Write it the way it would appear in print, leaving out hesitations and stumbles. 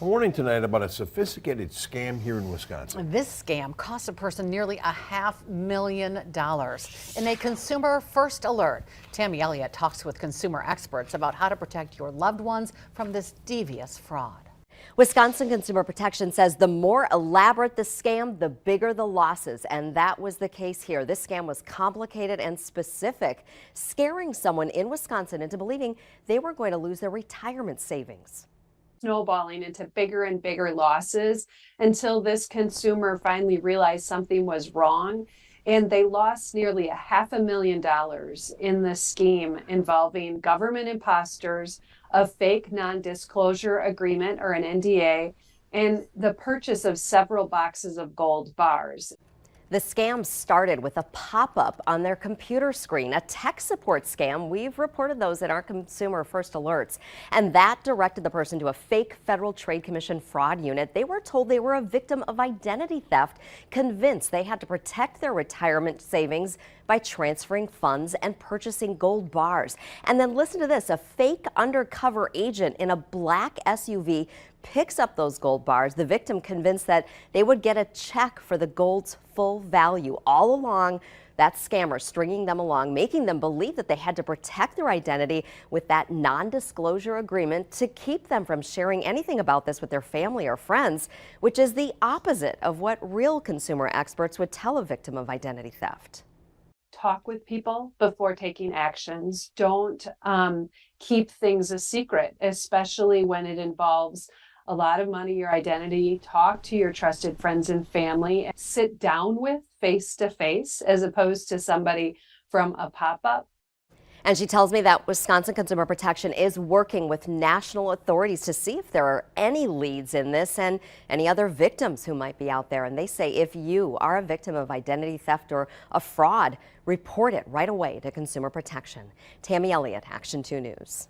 A warning tonight about a sophisticated scam here in Wisconsin. This scam cost a person nearly $500,000. In a consumer first alert, Tammy Elliott talks with consumer experts about how to protect your loved ones from this devious fraud. Wisconsin Consumer Protection says the more elaborate the scam, the bigger the losses. And that was the case here. This scam was complicated and specific, scaring someone in Wisconsin into believing they were going to lose their retirement savings. Snowballing into bigger and bigger losses until this consumer finally realized something was wrong. And they lost nearly $500,000 in the scheme involving government imposters, a fake non-disclosure agreement or an NDA, and the purchase of several boxes of gold bars. The scam started with a pop-up on their computer screen, a tech support scam. We've reported those in our consumer first alerts, and that directed the person to a fake Federal Trade Commission fraud unit. They were told they were a victim of identity theft, convinced they had to protect their retirement savings by transferring funds and purchasing gold bars. And then listen to this, a fake undercover agent in a black SUV picks up those gold bars. The victim convinced that they would get a check for the gold's full value. All along, that scammer stringing them along, making them believe that they had to protect their identity with that non-disclosure agreement to keep them from sharing anything about this with their family or friends, which is the opposite of what real consumer experts would tell a victim of identity theft. Talk with people before taking actions. Don't keep things a secret, especially when it involves a lot of money, your identity. Talk to your trusted friends and family. Sit down with face to face as opposed to somebody from a pop-up. And she tells me that Wisconsin Consumer Protection is working with national authorities to see if there are any leads in this and any other victims who might be out there. And they say if you are a victim of identity theft or a fraud, report it right away to Consumer Protection. Tammy Elliott, Action 2 News.